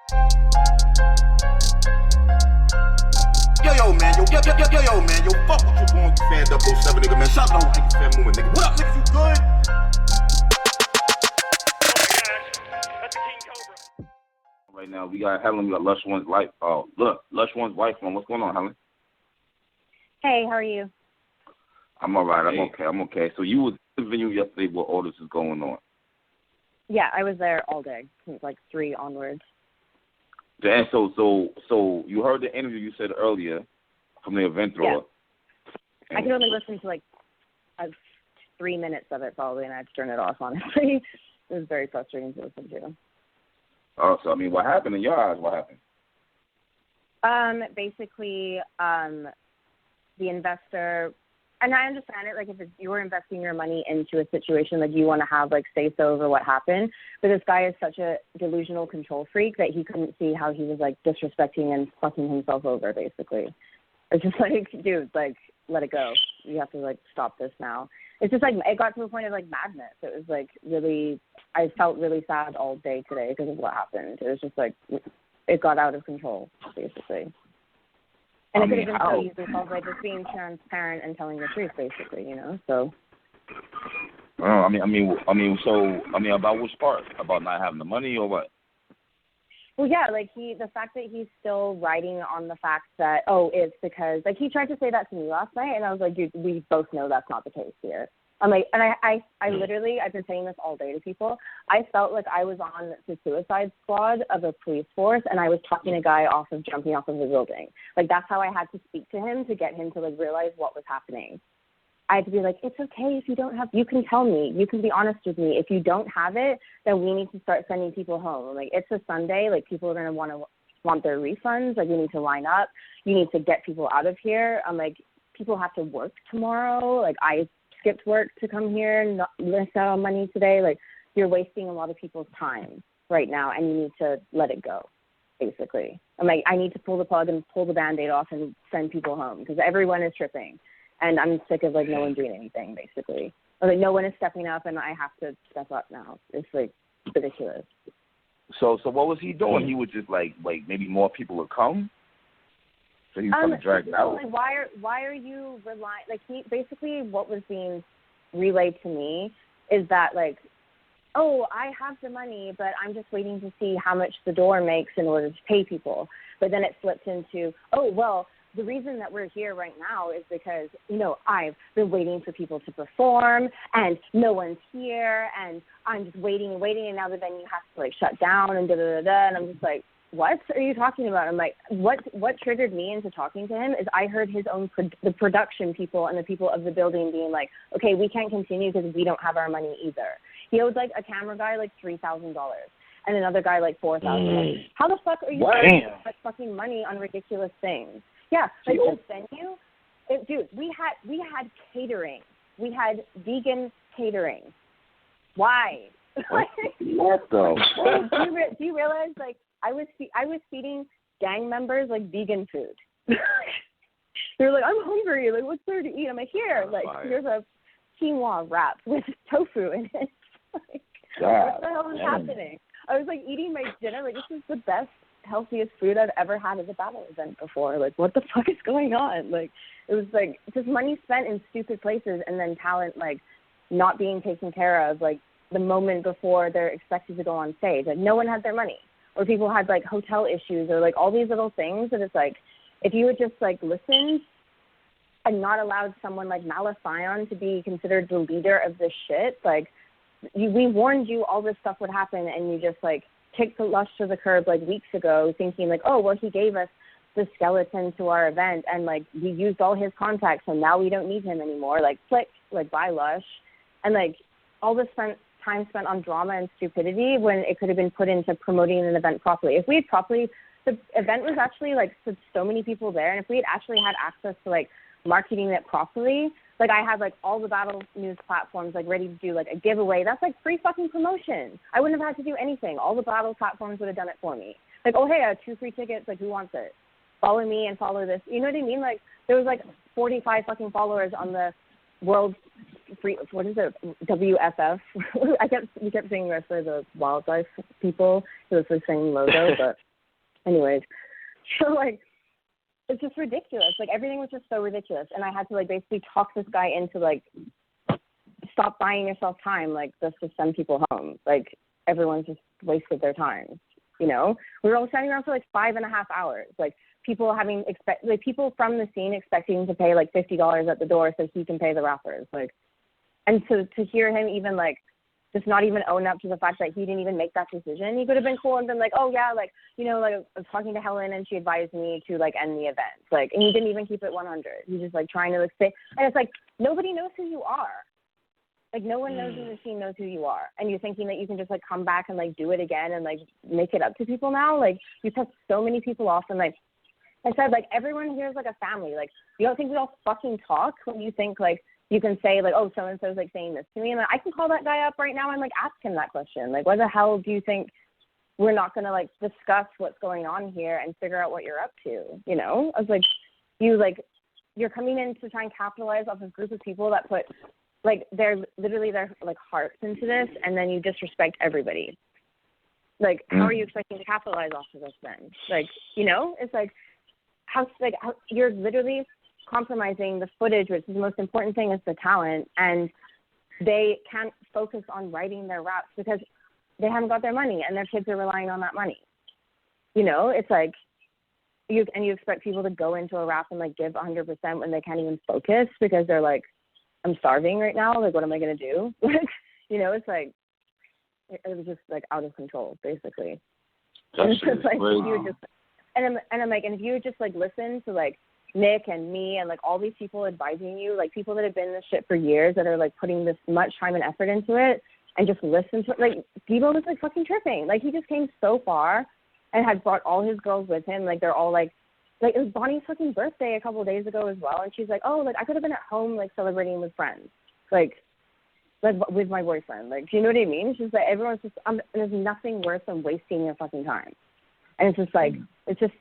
Yo, man, fuck what you going through, fan 007, nigga, man. Shout out to Niggas Fan Movement, nigga. What up, niggas, you good? Right now, we got Helen, we got Lush One's Life. Oh, look, Lush One's Wife on. What's going on, Helen? Hey, how are you? I'm all right. I'm okay. So you was in the venue yesterday where all this is going on. Yeah, I was there all day, since like 3 onwards. And so you heard the interview you said earlier from the event thrower. Yeah. I could only listen to like 3 minutes of it probably, and I had to turn it off, honestly. It was very frustrating to listen to. Oh, so I mean, what happened in your eyes? What happened? Basically, the investor, and I understand it, like if you were investing your money into a situation, like you want to have like say so over what happened, but this guy is such a delusional control freak that he couldn't see how he was like disrespecting and fucking himself over, basically. It's just like, dude, like, let it go. You have to like stop this now. It's just like, it got to a point of like madness. It was like really, I felt really sad all day today because of what happened. It was just like, it got out of control, basically. And it could have been so easily solved by just being transparent and telling the truth, basically, you know. So. I mean, about which part? About not having the money or what? Well, yeah, like the fact that he's still writing on the fact that, it's because, like, he tried to say that to me last night, and I was like, dude, we both know that's not the case here. I'm like, and I literally, I've been saying this all day to people. I felt like I was on the suicide squad of a police force, and I was talking a guy off of jumping off of a building. Like, that's how I had to speak to him to get him to, like, realize what was happening. I had to be like, it's okay if you don't have, you can tell me, you can be honest with me. If you don't have it, then we need to start sending people home. Like, it's a Sunday, like, people are going to want their refunds. Like, we need to line up. You need to get people out of here. I'm like, people have to work tomorrow. Like, I skipped work to come here and miss out on money today. Like, you're wasting a lot of people's time right now, and you need to let it go, basically. I'm like, I need to pull the plug and pull the Band-Aid off and send people home because everyone is tripping. And I'm sick of, like, no one doing anything, basically. Or, like, no one is stepping up, and I have to step up now. It's, like, ridiculous. So what was he doing? He would just, like maybe more people would come? So he was trying to drag it out? Like, why are you relying? Like, basically what was being relayed to me is that, like, I have the money, but I'm just waiting to see how much the door makes in order to pay people. But then it flipped into, the reason that we're here right now is because, you know, I've been waiting for people to perform and no one's here and I'm just waiting, and now the venue has to, like, shut down and da-da-da-da. And I'm just like, what are you talking about? I'm like, what triggered me into talking to him is I heard his own, the production people and the people of the building being like, okay, we can't continue because we don't have our money either. He owed, like, a camera guy, like, $3,000 and another guy, like, $4,000. How the fuck are you spending so much fucking money on ridiculous things? Yeah, like this venue, dude, we had catering. We had vegan catering. Why? What though? Do you realize, like, I was feeding gang members, like, vegan food. They were like, I'm hungry. Like, what's there to eat? I'm like, here's a quinoa wrap with tofu in it. Like, what the hell is happening? I was, like, eating my dinner. Like, this is the best, healthiest food I've ever had at a battle event before. Like, what the fuck is going on? Like, it was like just money spent in stupid places and then talent, like, not being taken care of, like, the moment before they're expected to go on stage. Like, no one had their money, or people had, like, hotel issues, or, like, all these little things that it's like, if you would just, like, listen and not allowed someone like Malafion to be considered the leader of this shit, like, we warned you all this stuff would happen, and you just, like, kicked the Lush to the curb, like, weeks ago, thinking, like, he gave us the skeleton to our event, and, like, we used all his contacts, and now we don't need him anymore. Like, click, like, bye, Lush. And, like, all this time spent on drama and stupidity when it could have been put into promoting an event properly. If we had the event was actually, like, so many people there, and if we had actually had access to, like, marketing it properly, like, I had, like, all the Battle News platforms, like, ready to do, like, a giveaway. That's, like, free fucking promotion. I wouldn't have had to do anything. All the Battle platforms would have done it for me. Like, hey, I have 2 free tickets. Like, who wants it? Follow me and follow this. You know what I mean? Like, there was, like, 45 fucking followers on the World Free, what is it, WFF? We kept saying that for the wildlife people. It was the same logo, but Anyways, so like it's just ridiculous. Like everything was just so ridiculous, and I had to like basically talk this guy into like stop buying yourself time. Like just to send people home. Like everyone's just wasted their time. You know, we were all standing around for like 5.5 hours. Like people people from the scene expecting to pay like $50 at the door so he can pay the rappers. Like, and to hear him even like just not even own up to the fact that he didn't even make that decision. He could have been cool and been like, oh yeah, like, you know, like I was talking to Helen and she advised me to like end the event. Like, and he didn't even keep it 100. He's just like trying to like say, and it's like, nobody knows who you are. Like no one knows in the scene knows who you are. And you're thinking that you can just like come back and like do it again and like make it up to people now. Like you pissed so many people off. And like I said, like everyone here is like a family. Like you don't think we all fucking talk when you think like, you can say, like, oh, so-and-so's, like, saying this to me. And like, I can call that guy up right now and, like, ask him that question. Like, why the hell do you think we're not going to, like, discuss what's going on here and figure out what you're up to, you know? I was like, you're coming in to try and capitalize off a group of people that put, like, their like, hearts into this, and then you disrespect everybody. Like, how are you expecting to capitalize off of this then? Like, you know? It's like, how you're literally compromising the footage, which is the most important thing is the talent, and they can't focus on writing their raps because they haven't got their money and their kids are relying on that money. You know, it's like you expect people to go into a rap and like give 100% when they can't even focus because they're like, I'm starving right now. Like, what am I going to do? Like, you know, it's like, it was just like out of control, basically. And it's just like, and I'm like, and if you would just like listen to like Nick and me and like all these people advising you, like people that have been in this shit for years that are like putting this much time and effort into it, and just listen to it. Like Debo was like fucking tripping. Like he just came so far and had brought all his girls with him. Like they're all like it was Bonnie's fucking birthday a couple of days ago as well, and she's like, oh, like I could have been at home like celebrating with friends, like with my boyfriend. Like, do you know what I mean? She's like, everyone's just and there's nothing worse than wasting your fucking time. And it's just like it's just.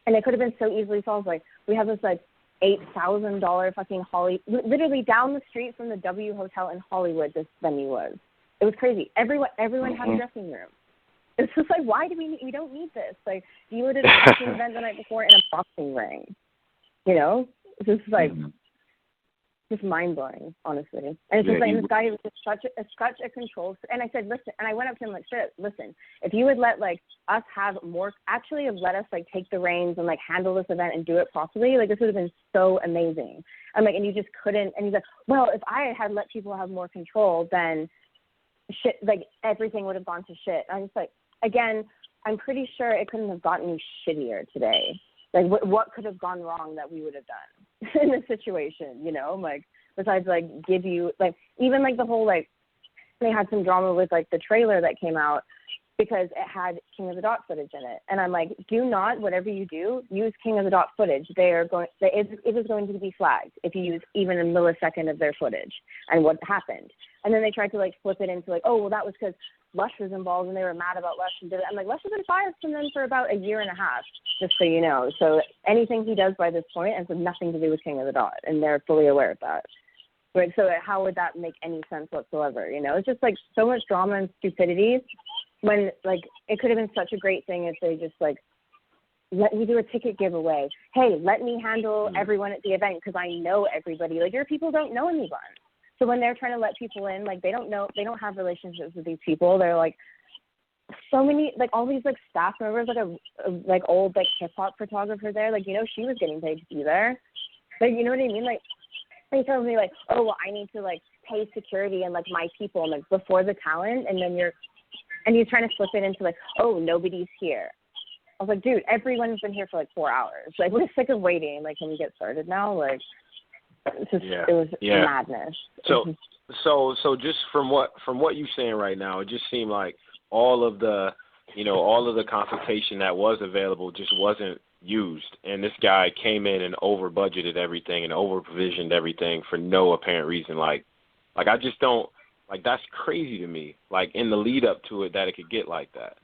And it could have been so easily solved. Like, we have this, like, $8,000 fucking literally down the street from the W Hotel in Hollywood, this venue was. It was crazy. Everyone had a dressing room. It's just like, why do we don't need this? Like, you did a boxing event the night before in a boxing ring. You know? It's just, like, just mind-blowing, honestly. And it's just like, this guy was just such a control. And I said, listen, and I went up to him like, shit, listen, if you would let, like, us have more, actually let us, like, take the reins and, like, handle this event and do it properly, like, this would have been so amazing. I'm like, and you just couldn't. And he's like, well, if I had let people have more control, then shit, like, everything would have gone to shit. And I'm just like, again, I'm pretty sure it couldn't have gotten any shittier today. Like, what could have gone wrong that we would have done in this situation, you know? Like, besides, like, give you, like, even, like, the whole, like, they had some drama with, like, the trailer that came out because it had King of the Dot footage in it. And I'm like, do not, whatever you do, use King of the Dot footage. It is going to be flagged if you use even a millisecond of their footage and what happened. And then they tried to, like, flip it into, like, oh, well, that was because Lush was involved and they were mad about Lush and did it. I'm like, Lush has been fired from them for about 1.5 years, just so you know. So anything he does by this point has nothing to do with King of the Dot, and they're fully aware of that. Right? So how would that make any sense whatsoever? You know, it's just like so much drama and stupidity when, like, it could have been such a great thing if they just, like, let me do a ticket giveaway. Hey, let me handle everyone at the event because I know everybody. Like, your people don't know anyone. So when they're trying to let people in, like, they don't have relationships with these people. They're like, so many, like, all these, like, staff members, like old, like, hip-hop photographer there, like, you know, she was getting paid to be there. Like, you know what I mean? Like, they told me, like, oh, well, I need to, like, pay security and, like, my people, like, before the talent, and then you're trying to flip it into, like, oh, nobody's here. I was like, dude, everyone's been here for, like, 4 hours. Like, we're sick of waiting. Like, can we get started now? Like, it's just, it was madness. So just from what you're saying right now, it just seemed like all of the consultation that was available just wasn't used, and this guy came in and over budgeted everything and over provisioned everything for no apparent reason. Like I just don't, like, that's crazy to me. Like, in the lead up to it, that it could get like that.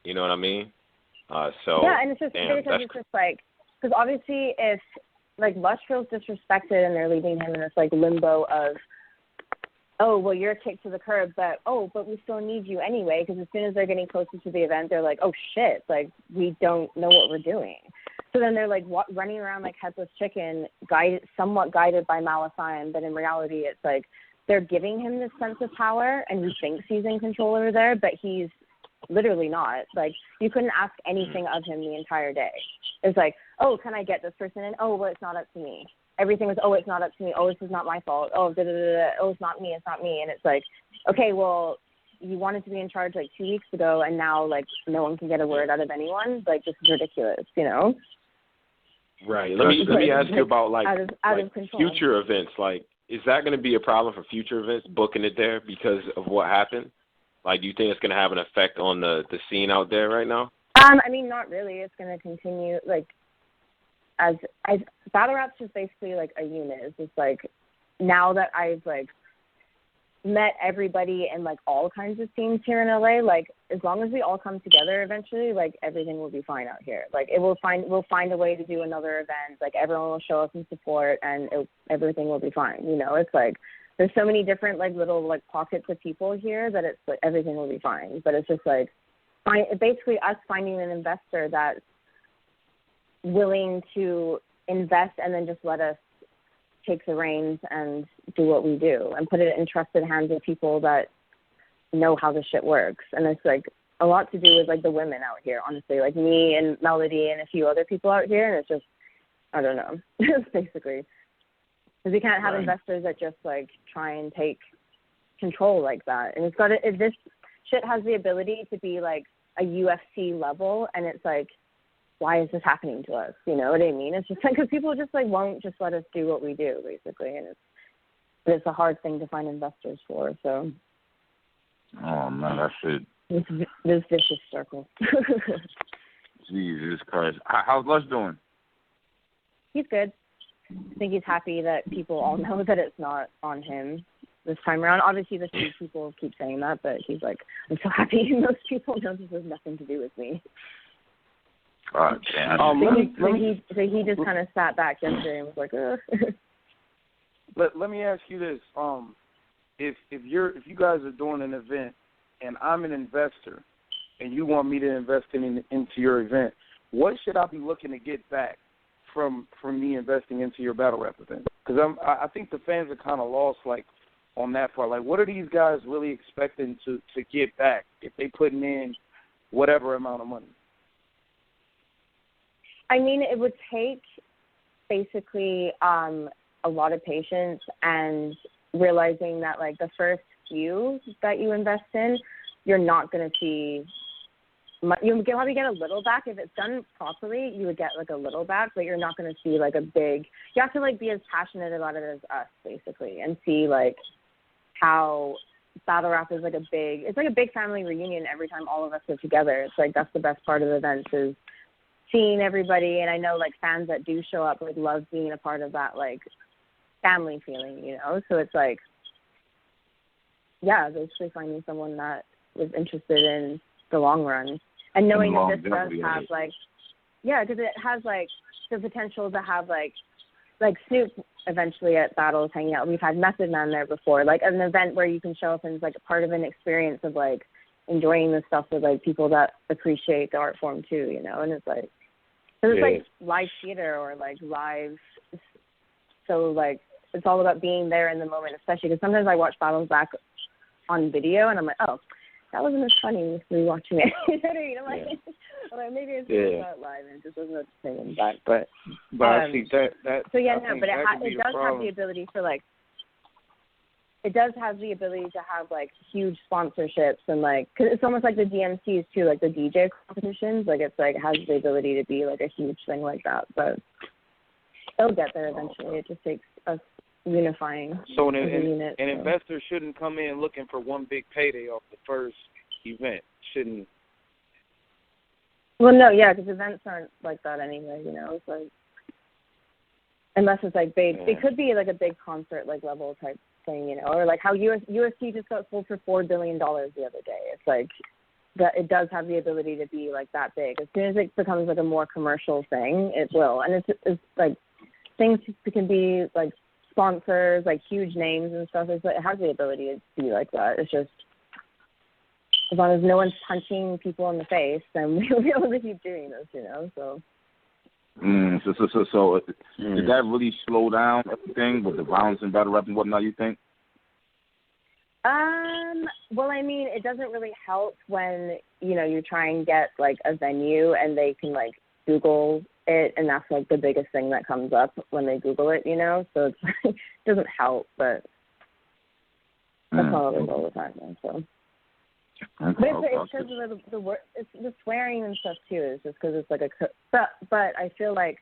You know what I mean? And it's just it's just like, because obviously if, like, Lush feels disrespected and they're leaving him in this, like, limbo oh, well, you're kicked to the curb, but we still need you anyway, because as soon as they're getting closer to the event, they're like, oh, shit, like, we don't know what we're doing. So then they're, like, running around like headless chicken, somewhat guided by Malachian, but in reality it's like they're giving him this sense of power, and he thinks he's in control over there, but he's literally not. Like, you couldn't ask anything of him the entire day. It's like, oh, can I get this person in? Oh, well, it's not up to me. Everything was, oh, it's not up to me. Oh, this is not my fault. Oh, oh, it's not me. It's not me. And it's like, okay, well, you wanted to be in charge like 2 weeks ago, and now like no one can get a word out of anyone. Like, this is ridiculous, you know? Right. Let me ask you about out of control. Future events. Like, is that going to be a problem for future events, booking it there because of what happened? Like, do you think it's going to have an effect on the scene out there right now? I mean, not really. It's going to continue like. As battle rap's just basically like a unit. It's just like, now that I've like met everybody in like all kinds of scenes here in LA, like as long as we all come together eventually, like everything will be fine out here. Like we'll find a way to do another event. Like everyone will show up and support, and everything will be fine. You know, it's like there's so many different like little like pockets of people here that it's like everything will be fine. But it's just like basically us finding an investor that's willing to invest and then just let us take the reins and do what we do and put it in trusted hands of people that know how the shit works. And it's like a lot to do with like the women out here, honestly, like me and Melody and a few other people out here. And it's just, I don't know, basically, because we can't have investors that just like try and take control like that. And this shit has the ability to be like a UFC level, and it's like, why is this happening to us? You know what I mean? It's just like, because people just like won't just let us do what we do, basically, and it's a hard thing to find investors for. So, oh man, that's it. This vicious circle. Jesus Christ, how's Lush doing? He's good. I think he's happy that people all know that it's not on him this time around. Obviously, the few people keep saying that, but he's like, I'm so happy most people know this has nothing to do with me. So he just kind of sat back yesterday and was like, ugh. Let me ask you this: if you guys are doing an event and I'm an investor and you want me to invest into your event, what should I be looking to get back from me investing into your battle rap event? Because I think the fans are kind of lost, like, on that part. Like, what are these guys really expecting to get back if they putting in whatever amount of money? I mean, it would take basically a lot of patience and realizing that, like, the first few that you invest in, you're not going to see much. You'll probably get a little back. If it's done properly, you would get, like, a little back, but you're not going to see, like, a big – you have to, like, be as passionate about it as us, basically, and see, like, how battle rap is, like, it's like a big family reunion every time all of us are together. It's, like, that's the best part of the events is – seeing everybody, and I know like fans that do show up like love being a part of that like family feeling, you know. So it's like, yeah, basically finding someone that was interested in the long run, and knowing that this does have like, yeah, because it has like the potential to have like Snoop eventually at battles hanging out. We've had Method Man there before, like an event where you can show up and it's like a part of an experience of like enjoying this stuff with like people that appreciate the art form too, you know. And it's like, so it's like live theater or like live, so like it's all about being there in the moment, especially because sometimes I watch battles back on video and I'm like, oh, that wasn't as funny rewatching it. You know what I mean? I'm like, well, maybe it's not live and it just doesn't have to say them back. But I think that so yeah, no, but it does have the ability for like, it does have the ability to have like huge sponsorships and like, cause it's almost like the DMCs too, like the DJ competitions. Like it's like it has the ability to be like a huge thing like that. But it'll get there eventually. It just takes us unifying. So an investor shouldn't come in looking for one big payday off the first event, shouldn't? Well, no, yeah, because events aren't like that anyway. You know, it's like unless it's like big, it could be like a big concert like level type thing, you know, or like how UFC just got sold for $4 billion the other day. It's like that it does have the ability to be like that big. As soon as it becomes like a more commercial thing, it will. And it's like things can be like sponsors, like huge names and stuff. It has the ability to be like that. It's just as long as no one's punching people in the face, then we'll be able to keep doing this, you know. So. So did that really slow down everything with the violence and battle rap and whatnot, you think? Well, I mean, it doesn't really help when, you know, you try and get, like, a venue and they can, like, Google it, and that's, like, the biggest thing that comes up when they Google it, you know? So it's, it doesn't help, but that's all it is all the time, so. Okay, But it's because of the swearing and stuff, too. It's just because it's, like, but I feel like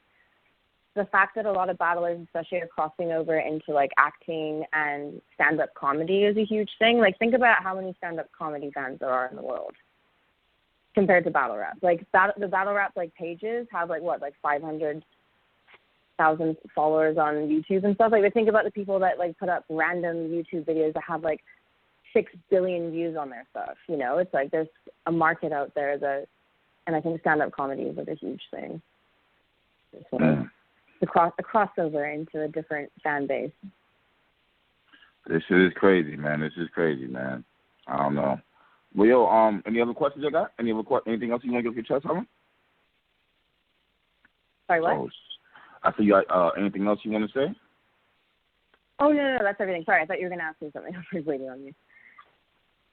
the fact that a lot of battlers, especially, are crossing over into, like, acting and stand-up comedy is a huge thing. Like, think about how many stand-up comedy fans there are in the world compared to battle rap. Like, the battle rap, like, pages have, like, what, like 500,000 followers on YouTube and stuff. Like, they think about the people that, like, put up random YouTube videos that have, like, 6 billion views on their stuff, you know? It's like there's a market out there that, and I think stand-up comedy is, like, a huge thing. The crossover into a different fan base. This shit is crazy, man. I don't know. Well, yo, any other questions you got? Anything else you want to get off your chest, Helen? Sorry, what? Oh, I said, you got anything else you want to say? Oh, no, that's everything. Sorry, I thought you were going to ask me something. I was waiting on you.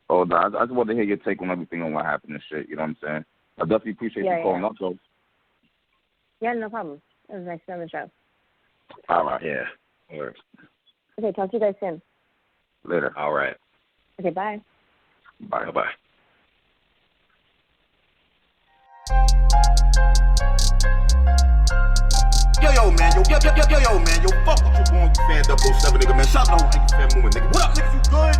Oh, no, I just wanted to hear your take on everything on what happened and shit. You know what I'm saying? I definitely appreciate you calling up, though. Yeah, no problem. It was nice to be on the show. All right. Yeah. All right. Okay, talk to you guys soon. Later. All right. Okay, bye. Bye. Bye. Yo, man, yo, fuck what you going through, fan 007, nigga, man. Shout out to Uncle Fan Moving, nigga. What up, niggas, you good?